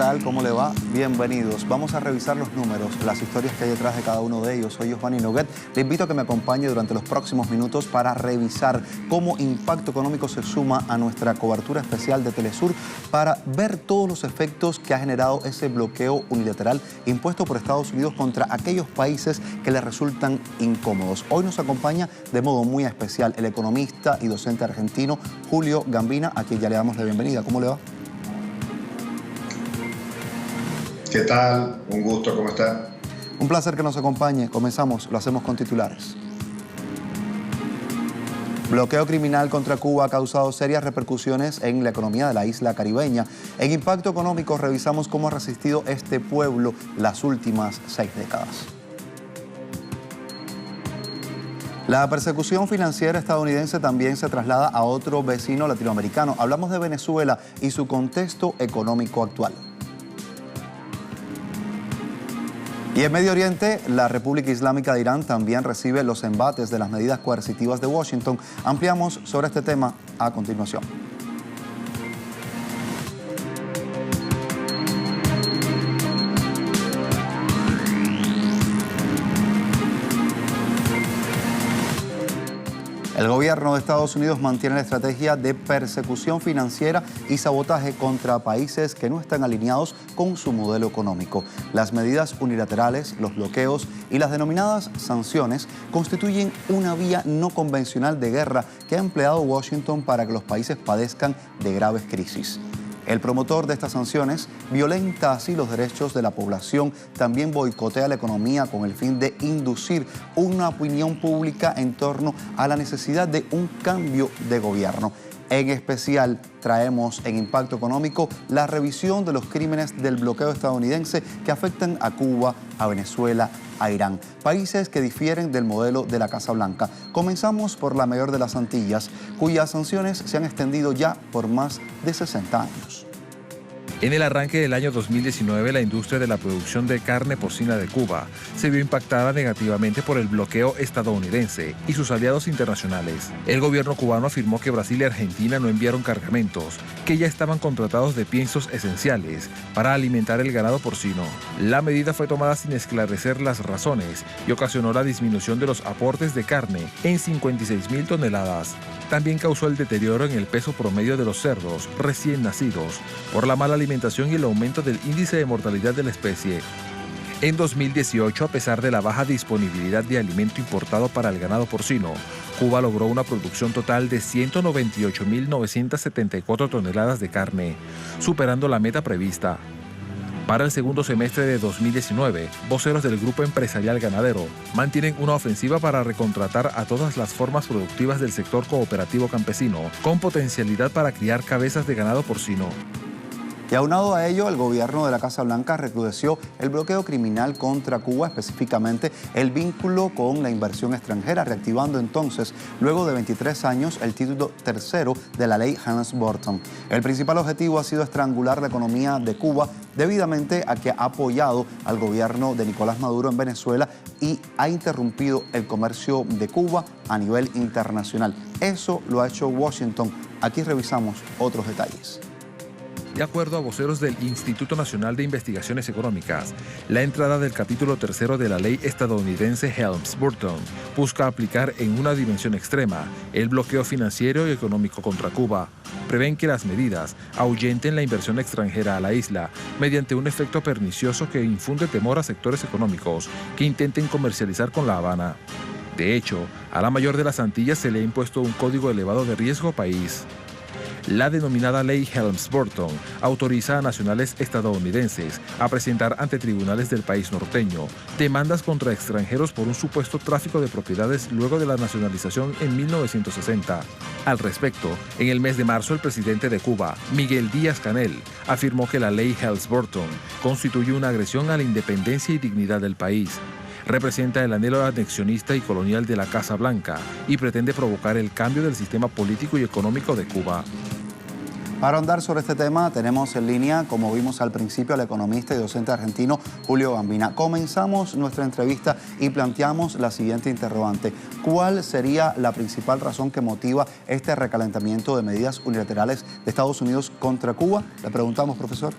tal? ¿Cómo le va? Bienvenidos. Vamos a revisar los números, las historias que hay detrás de cada uno de ellos. Soy Giovanni Noguet. Le invito a que me acompañe durante los próximos minutos para revisar cómo Impacto Económico se suma a nuestra cobertura especial de Telesur para ver todos los efectos que ha generado ese bloqueo unilateral impuesto por Estados Unidos contra aquellos países que le resultan incómodos. Hoy nos acompaña de modo muy especial el economista y docente argentino Julio Gambina, a quien ya le damos la bienvenida. ¿Cómo le va? ¿Qué tal? Un gusto, ¿cómo está? Un placer que nos acompañe. Comenzamos, lo hacemos con titulares. Bloqueo criminal contra Cuba ha causado serias repercusiones en la economía de la isla caribeña. En Impacto Económico revisamos cómo ha resistido este pueblo las últimas 6 décadas. La persecución financiera estadounidense también se traslada a otro vecino latinoamericano. Hablamos de Venezuela y su contexto económico actual. Y en Medio Oriente, la República Islámica de Irán también recibe los embates de las medidas coercitivas de Washington. Ampliamos sobre este tema a continuación. El gobierno de Estados Unidos mantiene la estrategia de persecución financiera y sabotaje contra países que no están alineados con su modelo económico. Las medidas unilaterales, los bloqueos y las denominadas sanciones constituyen una vía no convencional de guerra que ha empleado Washington para que los países padezcan de graves crisis. El promotor de estas sanciones violenta así los derechos de la población, también boicotea la economía con el fin de inducir una opinión pública en torno a la necesidad de un cambio de gobierno. En especial, traemos en Impacto Económico la revisión de los crímenes del bloqueo estadounidense que afectan a Cuba, a Venezuela, a Irán, países que difieren del modelo de la Casa Blanca. Comenzamos por la mayor de las Antillas, cuyas sanciones se han extendido ya por más de 60 años. En el arranque del año 2019, la industria de la producción de carne porcina de Cuba se vio impactada negativamente por el bloqueo estadounidense y sus aliados internacionales. El gobierno cubano afirmó que Brasil y Argentina no enviaron cargamentos, que ya estaban contratados de piensos esenciales para alimentar el ganado porcino. La medida fue tomada sin esclarecer las razones y ocasionó la disminución de los aportes de carne en 56.000 toneladas. También causó el deterioro en el peso promedio de los cerdos recién nacidos por la mala alimentación y el aumento del índice de mortalidad de la especie. En 2018, a pesar de la baja disponibilidad de alimento importado para el ganado porcino, Cuba logró una producción total de 198.974 toneladas de carne, superando la meta prevista. Para el segundo semestre de 2019, voceros del grupo empresarial ganadero mantienen una ofensiva para recontratar a todas las formas productivas del sector cooperativo campesino, con potencialidad para criar cabezas de ganado porcino. Y aunado a ello, el gobierno de la Casa Blanca recrudeció el bloqueo criminal contra Cuba, específicamente el vínculo con la inversión extranjera, reactivando entonces, luego de 23 años, el título tercero de la ley Helms-Burton. El principal objetivo ha sido estrangular la economía de Cuba, debidamente a que ha apoyado al gobierno de Nicolás Maduro en Venezuela y ha interrumpido el comercio de Cuba a nivel internacional. Eso lo ha hecho Washington. Aquí revisamos otros detalles. De acuerdo a voceros del Instituto Nacional de Investigaciones Económicas, la entrada del capítulo tercero de la ley estadounidense Helms-Burton busca aplicar en una dimensión extrema el bloqueo financiero y económico contra Cuba. Prevén que las medidas ahuyenten la inversión extranjera a la isla mediante un efecto pernicioso que infunde temor a sectores económicos que intenten comercializar con La Habana. De hecho, a la mayor de las Antillas se le ha impuesto un código elevado de riesgo país. La denominada ley Helms-Burton autoriza a nacionales estadounidenses a presentar ante tribunales del país norteño demandas contra extranjeros por un supuesto tráfico de propiedades luego de la nacionalización en 1960. Al respecto, en el mes de marzo, el presidente de Cuba, Miguel Díaz-Canel, afirmó que la ley Helms-Burton constituye una agresión a la independencia y dignidad del país. Representa el anhelo anexionista y colonial de la Casa Blanca y pretende provocar el cambio del sistema político y económico de Cuba. Para ahondar sobre este tema, tenemos en línea, como vimos al principio, al economista y docente argentino Julio Gambina. Comenzamos nuestra entrevista y planteamos la siguiente interrogante. ¿Cuál sería la principal razón que motiva este recalentamiento de medidas unilaterales de Estados Unidos contra Cuba? Le preguntamos, profesor.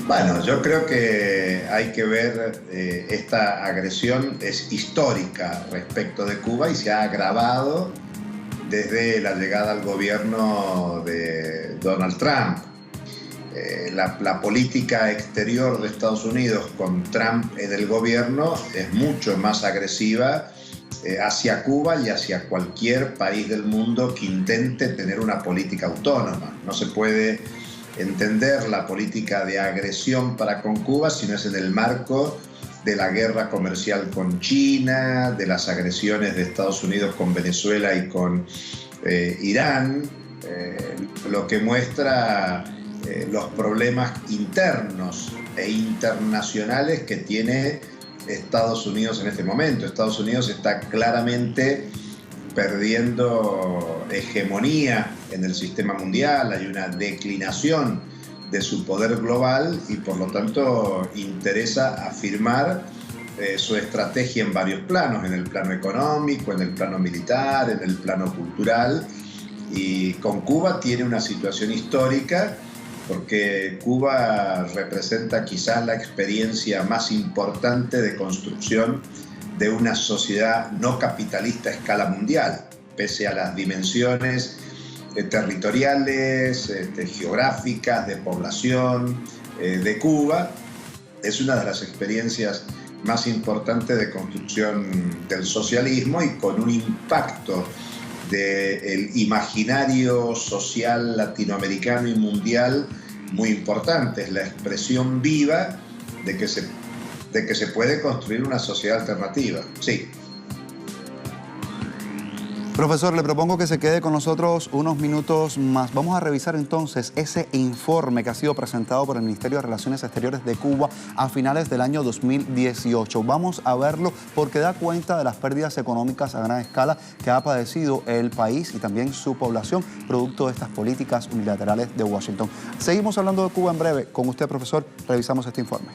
Bueno, yo creo que hay que ver, esta agresión es histórica respecto de Cuba y se ha agravado desde la llegada al gobierno de Donald Trump. La política exterior de Estados Unidos con Trump en el gobierno es mucho más agresiva hacia Cuba y hacia cualquier país del mundo que intente tener una política autónoma. No se puede entender la política de agresión para con Cuba si no es en el marco de la guerra comercial con China, de las agresiones de Estados Unidos con Venezuela y con Irán, lo que muestra los problemas internos e internacionales que tiene Estados Unidos en este momento. Estados Unidos está claramente perdiendo hegemonía en el sistema mundial, hay una declinación de su poder global y por lo tanto interesa afirmar su estrategia en varios planos, en el plano económico, en el plano militar, en el plano cultural, y con Cuba tiene una situación histórica porque Cuba representa quizás la experiencia más importante de construcción de una sociedad no capitalista a escala mundial, pese a las dimensiones territoriales, geográficas, de población de Cuba. Es una de las experiencias más importantes de construcción del socialismo y con un impacto del imaginario social latinoamericano y mundial muy importante. Es la expresión viva de que se puede construir una sociedad alternativa. Sí. Profesor, le propongo que se quede con nosotros unos minutos más. Vamos a revisar entonces ese informe que ha sido presentado por el Ministerio de Relaciones Exteriores de Cuba a finales del año 2018. Vamos a verlo porque da cuenta de las pérdidas económicas a gran escala que ha padecido el país y también su población producto de estas políticas unilaterales de Washington. Seguimos hablando de Cuba en breve. Con usted, profesor, revisamos este informe.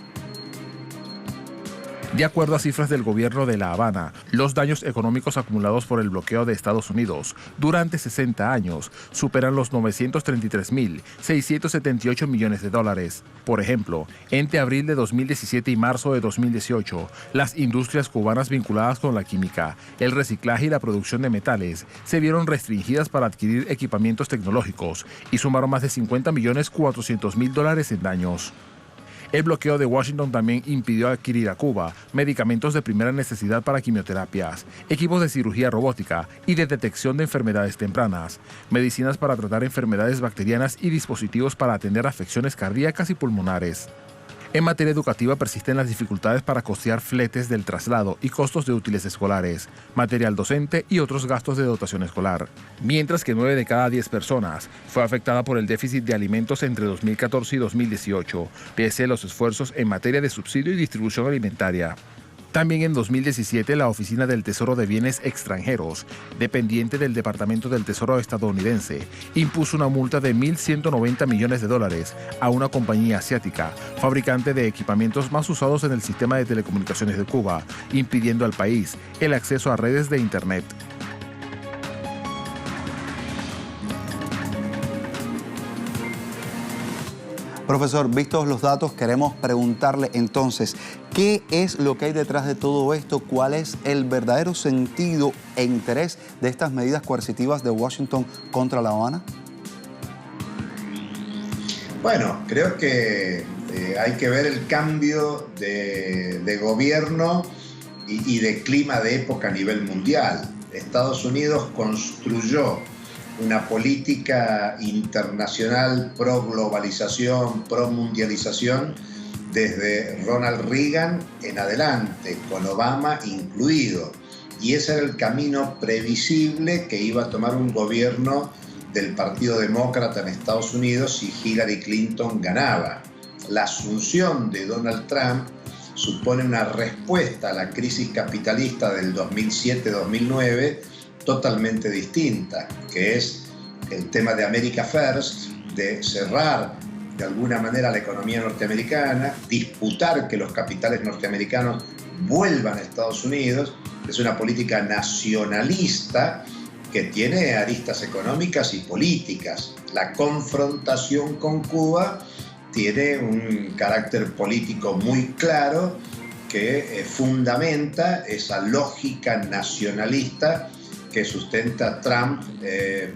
De acuerdo a cifras del gobierno de La Habana, los daños económicos acumulados por el bloqueo de Estados Unidos durante 60 años superan los 933.678 millones de dólares. Por ejemplo, entre abril de 2017 y marzo de 2018, las industrias cubanas vinculadas con la química, el reciclaje y la producción de metales se vieron restringidas para adquirir equipamientos tecnológicos y sumaron más de $50.400.000 en daños. El bloqueo de Washington también impidió adquirir a Cuba medicamentos de primera necesidad para quimioterapias, equipos de cirugía robótica y de detección de enfermedades tempranas, medicinas para tratar enfermedades bacterianas y dispositivos para atender afecciones cardíacas y pulmonares. En materia educativa persisten las dificultades para costear fletes del traslado y costos de útiles escolares, material docente y otros gastos de dotación escolar. Mientras que 9 de cada 10 personas fue afectada por el déficit de alimentos entre 2014 y 2018, pese a los esfuerzos en materia de subsidio y distribución alimentaria. También en 2017, la Oficina del Tesoro de Bienes Extranjeros, dependiente del Departamento del Tesoro estadounidense, impuso una multa de $1.190 millones a una compañía asiática, fabricante de equipamientos más usados en el sistema de telecomunicaciones de Cuba, impidiendo al país el acceso a redes de Internet. Profesor, vistos los datos, queremos preguntarle entonces, ¿qué es lo que hay detrás de todo esto? ¿Cuál es el verdadero sentido e interés de estas medidas coercitivas de Washington contra La Habana? Bueno, creo que hay que ver el cambio de gobierno y de clima de época a nivel mundial. Estados Unidos construyó una política internacional pro-globalización, pro-mundialización desde Ronald Reagan en adelante, con Obama incluido. Y ese era el camino previsible que iba a tomar un gobierno del Partido Demócrata en Estados Unidos si Hillary Clinton ganaba. La asunción de Donald Trump supone una respuesta a la crisis capitalista del 2007-2009 totalmente distinta, que es el tema de America First, de cerrar de alguna manera la economía norteamericana, disputar que los capitales norteamericanos vuelvan a Estados Unidos. Es una política nacionalista que tiene aristas económicas y políticas. La confrontación con Cuba tiene un carácter político muy claro que fundamenta esa lógica nacionalista que sustenta Trump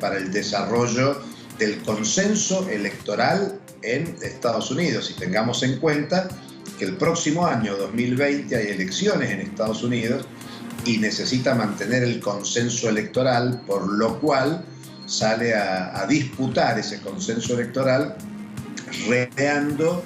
para el desarrollo del consenso electoral en Estados Unidos. Y tengamos en cuenta que el próximo año, 2020, hay elecciones en Estados Unidos y necesita mantener el consenso electoral, por lo cual sale a disputar ese consenso electoral creando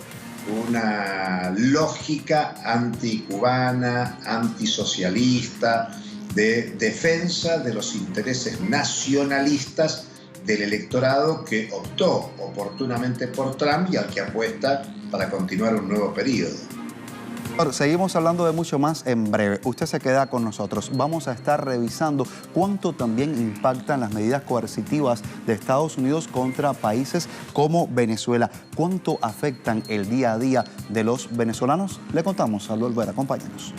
una lógica anticubana, antisocialista, de defensa de los intereses nacionalistas del electorado que optó oportunamente por Trump y al que apuesta para continuar un nuevo periodo. Seguimos hablando de mucho más en breve. Usted se queda con nosotros. Vamos a estar revisando cuánto también impactan las medidas coercitivas de Estados Unidos contra países como Venezuela. ¿Cuánto afectan el día a día de los venezolanos? Le contamos al volver. Acompáñenos.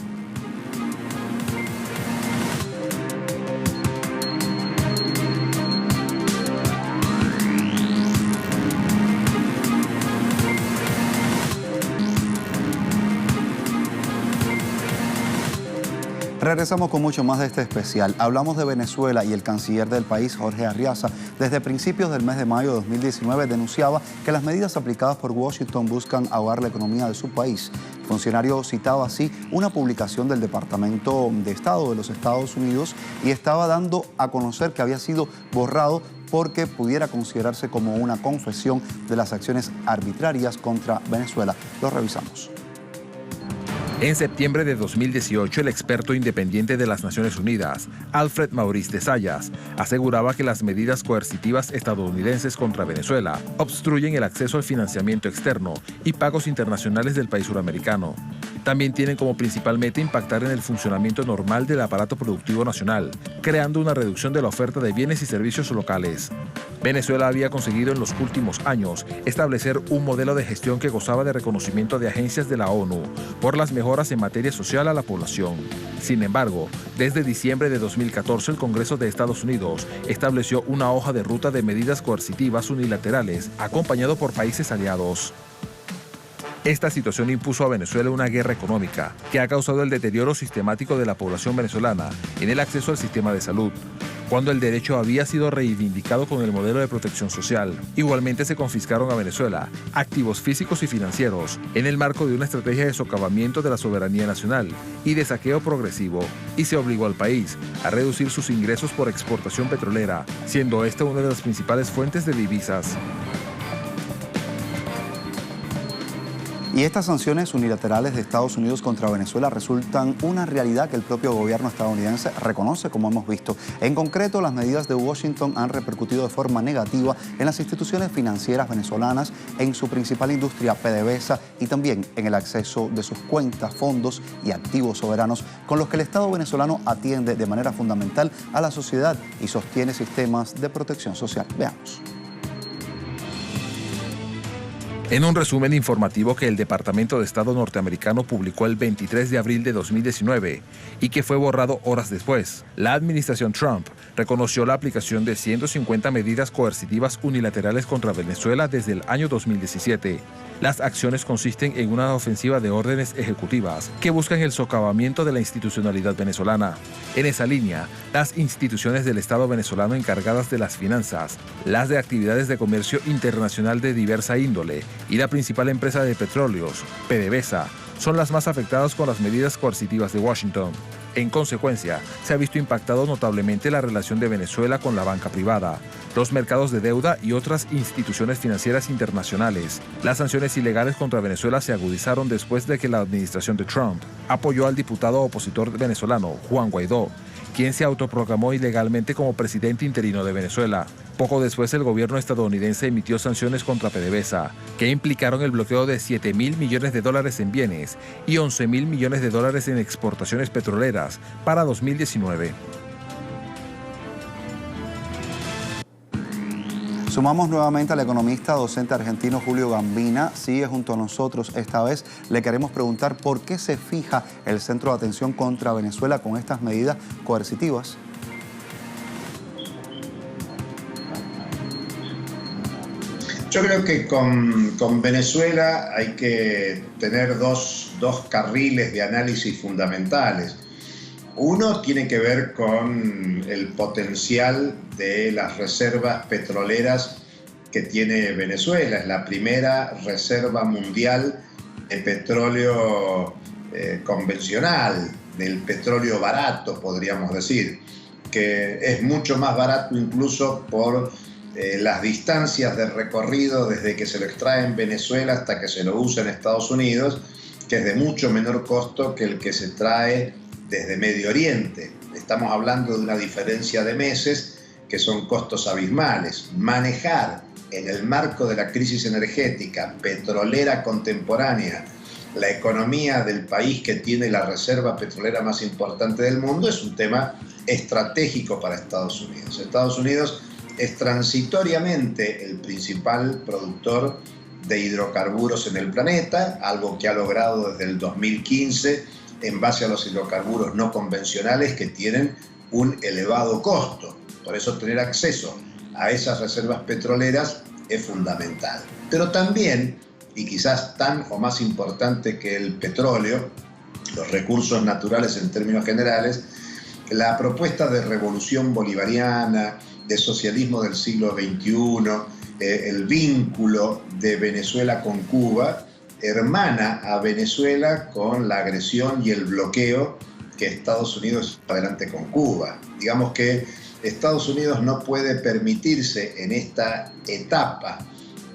Regresamos con mucho más de este especial. Hablamos de Venezuela y el canciller del país, Jorge Arriaza, desde principios del mes de mayo de 2019 denunciaba que las medidas aplicadas por Washington buscan ahogar la economía de su país. El funcionario citaba así una publicación del Departamento de Estado de los Estados Unidos y estaba dando a conocer que había sido borrado porque pudiera considerarse como una confesión de las acciones arbitrarias contra Venezuela. Lo revisamos. En septiembre de 2018, el experto independiente de las Naciones Unidas, Alfred Maurice de Zayas, aseguraba que las medidas coercitivas estadounidenses contra Venezuela obstruyen el acceso al financiamiento externo y pagos internacionales del país suramericano. También tienen como principal meta impactar en el funcionamiento normal del aparato productivo nacional, creando una reducción de la oferta de bienes y servicios locales. Venezuela había conseguido en los últimos años establecer un modelo de gestión que gozaba de reconocimiento de agencias de la ONU por las mejoras en materia social a la población. Sin embargo, desde diciembre de 2014 el Congreso de Estados Unidos estableció una hoja de ruta de medidas coercitivas unilaterales acompañado por países aliados. Esta situación impuso a Venezuela una guerra económica que ha causado el deterioro sistemático de la población venezolana en el acceso al sistema de salud, cuando el derecho había sido reivindicado con el modelo de protección social. Igualmente se confiscaron a Venezuela activos físicos y financieros en el marco de una estrategia de socavamiento de la soberanía nacional y de saqueo progresivo, y se obligó al país a reducir sus ingresos por exportación petrolera, siendo esta una de las principales fuentes de divisas. Y estas sanciones unilaterales de Estados Unidos contra Venezuela resultan una realidad que el propio gobierno estadounidense reconoce, como hemos visto. En concreto, las medidas de Washington han repercutido de forma negativa en las instituciones financieras venezolanas, en su principal industria, PDVSA, y también en el acceso de sus cuentas, fondos y activos soberanos con los que el Estado venezolano atiende de manera fundamental a la sociedad y sostiene sistemas de protección social. Veamos. En un resumen informativo que el Departamento de Estado norteamericano publicó el 23 de abril de 2019 y que fue borrado horas después, la administración Trump reconoció la aplicación de 150 medidas coercitivas unilaterales contra Venezuela desde el año 2017. Las acciones consisten en una ofensiva de órdenes ejecutivas que buscan el socavamiento de la institucionalidad venezolana. En esa línea, las instituciones del Estado venezolano encargadas de las finanzas, las de actividades de comercio internacional de diversa índole y la principal empresa de petróleos, PDVSA, son las más afectadas con las medidas coercitivas de Washington. En consecuencia, se ha visto impactado notablemente la relación de Venezuela con la banca privada, los mercados de deuda y otras instituciones financieras internacionales. Las sanciones ilegales contra Venezuela se agudizaron después de que la administración de Trump apoyó al diputado opositor venezolano, Juan Guaidó, quien se autoproclamó ilegalmente como presidente interino de Venezuela. Poco después, el gobierno estadounidense emitió sanciones contra PDVSA, que implicaron el bloqueo de $7.000 millones en bienes y $11.000 millones en exportaciones petroleras para 2019. Sumamos nuevamente al economista docente argentino Julio Gambina. Sigue junto a nosotros. Esta vez le queremos preguntar por qué se fija el centro de atención contra Venezuela con estas medidas coercitivas. Yo creo que con Venezuela hay que tener dos carriles de análisis fundamentales. Uno tiene que ver con el potencial de las reservas petroleras que tiene Venezuela. Es la primera reserva mundial de petróleo convencional, del petróleo barato, podríamos decir, que es mucho más barato incluso por las distancias de recorrido desde que se lo extrae en Venezuela hasta que se lo usa en Estados Unidos, que es de mucho menor costo que el que se trae desde Medio Oriente. Estamos hablando de una diferencia de meses que son costos abismales. Manejar en el marco de la crisis energética petrolera contemporánea la economía del país que tiene la reserva petrolera más importante del mundo es un tema estratégico para Estados Unidos. Estados Unidos es transitoriamente el principal productor de hidrocarburos en el planeta, algo que ha logrado desde el 2015 en base a los hidrocarburos no convencionales que tienen un elevado costo. Por eso tener acceso a esas reservas petroleras es fundamental. Pero también, y quizás tan o más importante que el petróleo, los recursos naturales en términos generales, la propuesta de revolución bolivariana, de socialismo del siglo XXI, el vínculo de Venezuela con Cuba, hermana a Venezuela con la agresión y el bloqueo que Estados Unidos lleva adelante con Cuba. Digamos que Estados Unidos no puede permitirse en esta etapa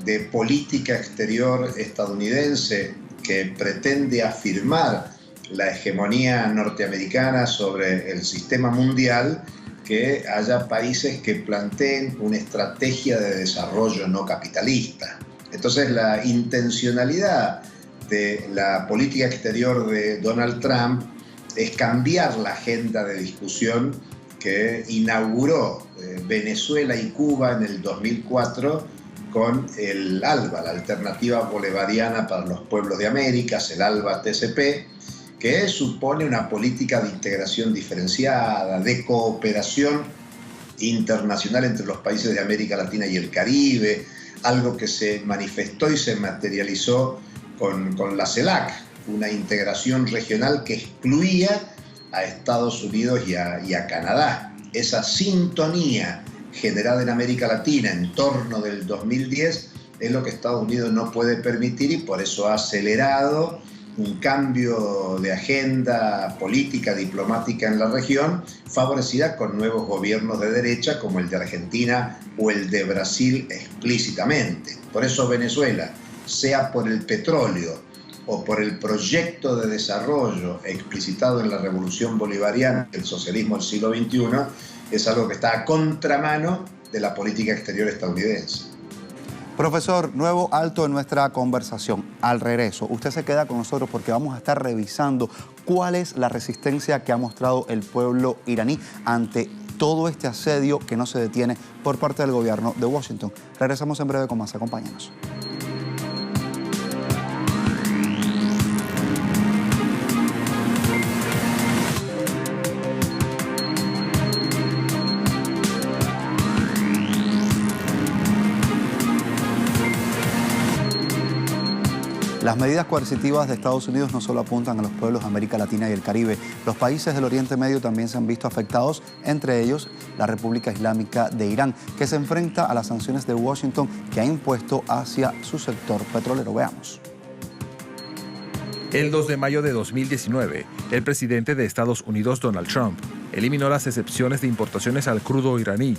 de política exterior estadounidense que pretende afirmar la hegemonía norteamericana sobre el sistema mundial, que haya países que planteen una estrategia de desarrollo no capitalista. Entonces la intencionalidad de la política exterior de Donald Trump es cambiar la agenda de discusión que inauguró Venezuela y Cuba en el 2004 con el ALBA, la Alternativa Bolivariana para los Pueblos de América, el ALBA-TCP, que supone una política de integración diferenciada, de cooperación internacional entre los países de América Latina y el Caribe, algo que se manifestó y se materializó con la CELAC, una integración regional que excluía a Estados Unidos y a Canadá. Esa sintonía generada en América Latina en torno del 2010 es lo que Estados Unidos no puede permitir y por eso ha acelerado un cambio de agenda política, diplomática en la región, favorecida con nuevos gobiernos de derecha como el de Argentina o el de Brasil explícitamente. Por eso Venezuela, sea por el petróleo o por el proyecto de desarrollo explicitado en la Revolución Bolivariana, el socialismo del siglo XXI, es algo que está a contramano de la política exterior estadounidense. Profesor, nuevo alto en nuestra conversación. Al regreso, usted se queda con nosotros porque vamos a estar revisando cuál es la resistencia que ha mostrado el pueblo iraní ante todo este asedio que no se detiene por parte del gobierno de Washington. Regresamos en breve con más. Acompáñanos. Las medidas coercitivas de Estados Unidos no solo apuntan a los pueblos de América Latina y el Caribe. Los países del Oriente Medio también se han visto afectados, entre ellos la República Islámica de Irán, que se enfrenta a las sanciones de Washington que ha impuesto hacia su sector petrolero. Veamos. El 2 de mayo de 2019, el presidente de Estados Unidos, Donald Trump, eliminó las excepciones de importaciones al crudo iraní,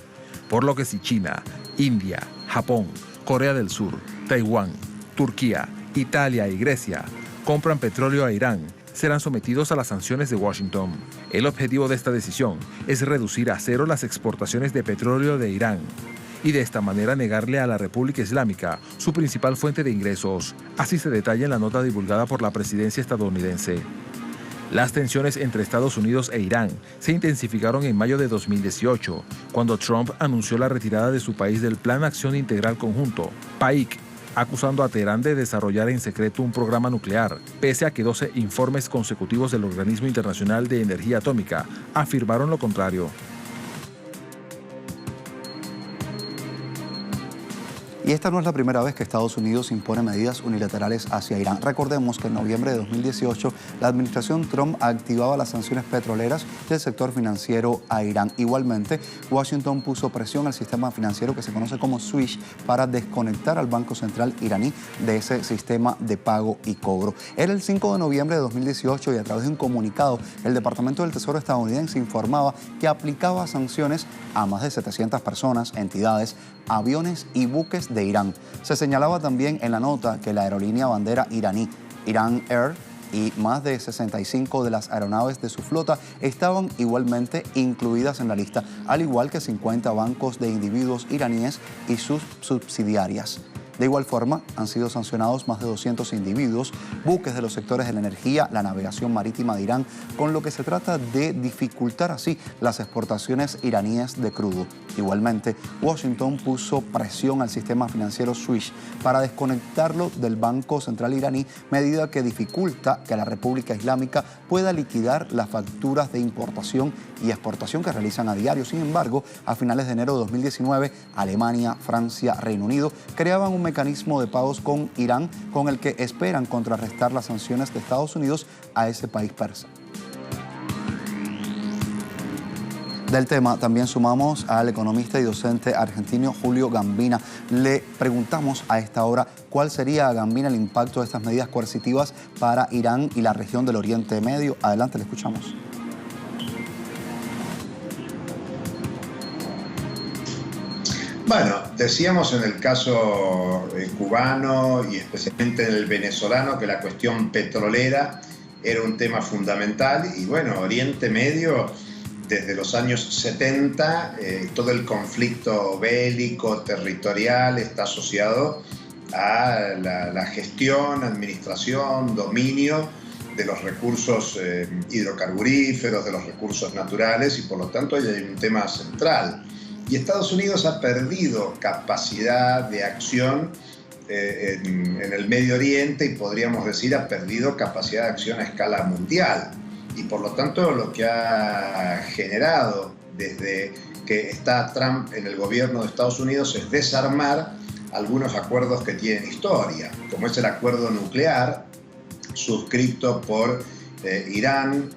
por lo que si China, India, Japón, Corea del Sur, Taiwán, Turquía, Italia y Grecia compran petróleo a Irán, serán sometidos a las sanciones de Washington. El objetivo de esta decisión es reducir a cero las exportaciones de petróleo de Irán y de esta manera negarle a la República Islámica su principal fuente de ingresos. Así se detalla en la nota divulgada por la presidencia estadounidense. Las tensiones entre Estados Unidos e Irán se intensificaron en mayo de 2018, cuando Trump anunció la retirada de su país del Plan de Acción Integral Conjunto, PAIC, acusando a Teherán de desarrollar en secreto un programa nuclear, pese a que 12 informes consecutivos del Organismo Internacional de Energía Atómica afirmaron lo contrario. Y esta no es la primera vez que Estados Unidos impone medidas unilaterales hacia Irán. Recordemos que en noviembre de 2018 la administración Trump activaba las sanciones petroleras del sector financiero a Irán. Igualmente, Washington puso presión al sistema financiero que se conoce como SWIFT para desconectar al Banco Central iraní de ese sistema de pago y cobro. Era el 5 de noviembre de 2018 y a través de un comunicado, el Departamento del Tesoro estadounidense informaba que aplicaba sanciones a más de 700 personas, entidades, aviones y buques de Irán. Se señalaba también en la nota que la aerolínea bandera iraní, Iran Air, y más de 65 de las aeronaves de su flota estaban igualmente incluidas en la lista, al igual que 50 bancos de individuos iraníes y sus subsidiarias. De igual forma, han sido sancionados más de 200 individuos, buques de los sectores de la energía, la navegación marítima de Irán, con lo que se trata de dificultar así las exportaciones iraníes de crudo. Igualmente, Washington puso presión al sistema financiero SWIFT para desconectarlo del Banco Central iraní, medida que dificulta que la República Islámica pueda liquidar las facturas de importación y exportación que realizan a diario. Sin embargo, a finales de enero de 2019, Alemania, Francia, Reino Unido creaban un mecanismo de pagos con Irán con el que esperan contrarrestar las sanciones de Estados Unidos a ese país persa. Del tema también sumamos al economista y docente argentino Julio Gambina. Le preguntamos a esta hora cuál sería, Gambina, el impacto de estas medidas coercitivas para Irán y la región del Oriente Medio. Adelante, le escuchamos. Bueno, decíamos en el caso cubano y especialmente en el venezolano que la cuestión petrolera era un tema fundamental y bueno, Oriente Medio desde los años 70, todo el conflicto bélico, territorial está asociado a la gestión, administración, dominio de los recursos hidrocarburíferos, de los recursos naturales y por lo tanto hay un tema central. Y Estados Unidos ha perdido capacidad de acción en el Medio Oriente y podríamos decir ha perdido capacidad de acción a escala mundial. Y por lo tanto lo que ha generado desde que está Trump en el gobierno de Estados Unidos es desarmar algunos acuerdos que tienen historia, como es el acuerdo nuclear suscrito por Irán,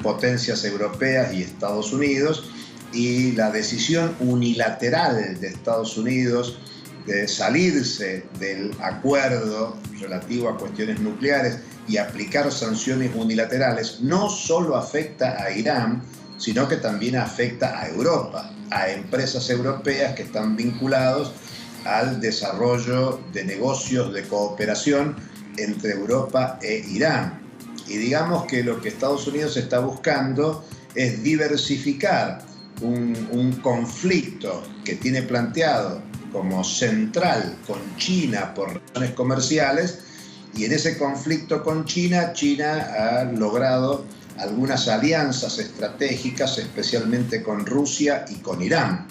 potencias europeas y Estados Unidos, y la decisión unilateral de Estados Unidos de salirse del acuerdo relativo a cuestiones nucleares y aplicar sanciones unilaterales no solo afecta a Irán, sino que también afecta a Europa, a empresas europeas que están vinculados al desarrollo de negocios de cooperación entre Europa e Irán. Y digamos que lo que Estados Unidos está buscando es diversificar un conflicto que tiene planteado como central con China por razones comerciales, y en ese conflicto con China, China ha logrado algunas alianzas estratégicas, especialmente con Rusia y con Irán.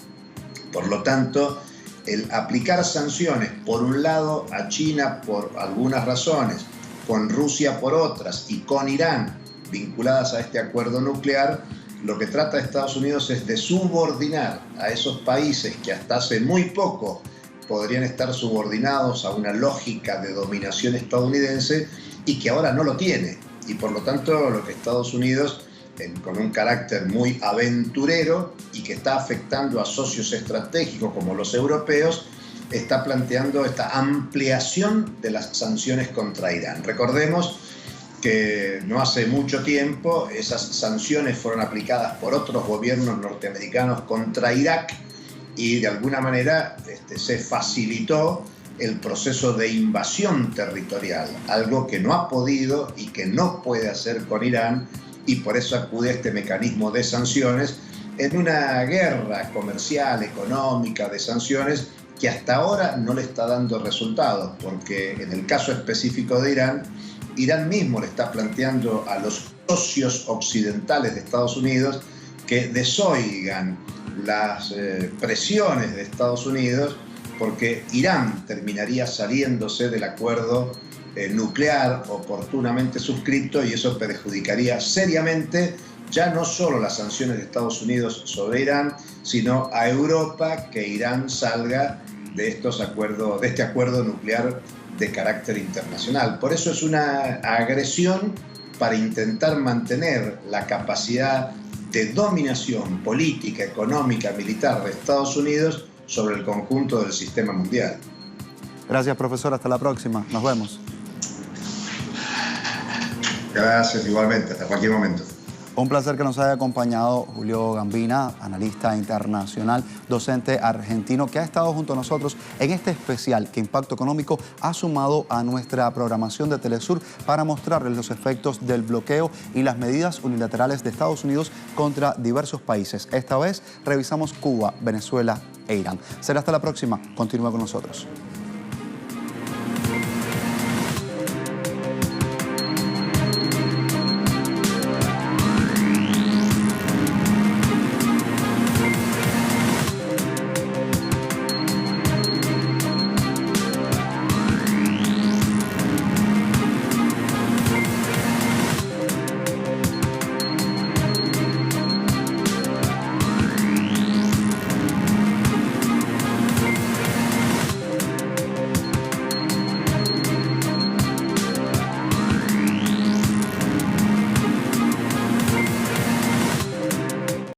Por lo tanto, el aplicar sanciones por un lado a China por algunas razones, con Rusia por otras y con Irán vinculadas a este acuerdo nuclear, lo que trata Estados Unidos es de subordinar a esos países que hasta hace muy poco podrían estar subordinados a una lógica de dominación estadounidense y que ahora no lo tiene. Y por lo tanto lo que Estados Unidos, con un carácter muy aventurero y que está afectando a socios estratégicos como los europeos, está planteando esta ampliación de las sanciones contra Irán. Recordemos que no hace mucho tiempo esas sanciones fueron aplicadas por otros gobiernos norteamericanos contra Irak y de alguna manera se facilitó el proceso de invasión territorial, algo que no ha podido y que no puede hacer con Irán, y por eso acude a este mecanismo de sanciones en una guerra comercial, económica, de sanciones que hasta ahora no le está dando resultados, porque en el caso específico de Irán, Irán mismo le está planteando a los socios occidentales de Estados Unidos que desoigan las presiones de Estados Unidos, porque Irán terminaría saliéndose del acuerdo nuclear oportunamente suscrito, y eso perjudicaría seriamente ya no solo las sanciones de Estados Unidos sobre Irán, sino a Europa, que Irán salga de este acuerdo nuclear de carácter internacional. Por eso es una agresión para intentar mantener la capacidad de dominación política, económica, militar de Estados Unidos sobre el conjunto del sistema mundial. Gracias, profesor. Hasta la próxima. Nos vemos. Gracias, igualmente. Hasta cualquier momento. Un placer que nos haya acompañado Julio Gambina, analista internacional, docente argentino, que ha estado junto a nosotros en este especial que Impacto Económico ha sumado a nuestra programación de Telesur para mostrarles los efectos del bloqueo y las medidas unilaterales de Estados Unidos contra diversos países. Esta vez revisamos Cuba, Venezuela e Irán. Será hasta la próxima. Continúa con nosotros.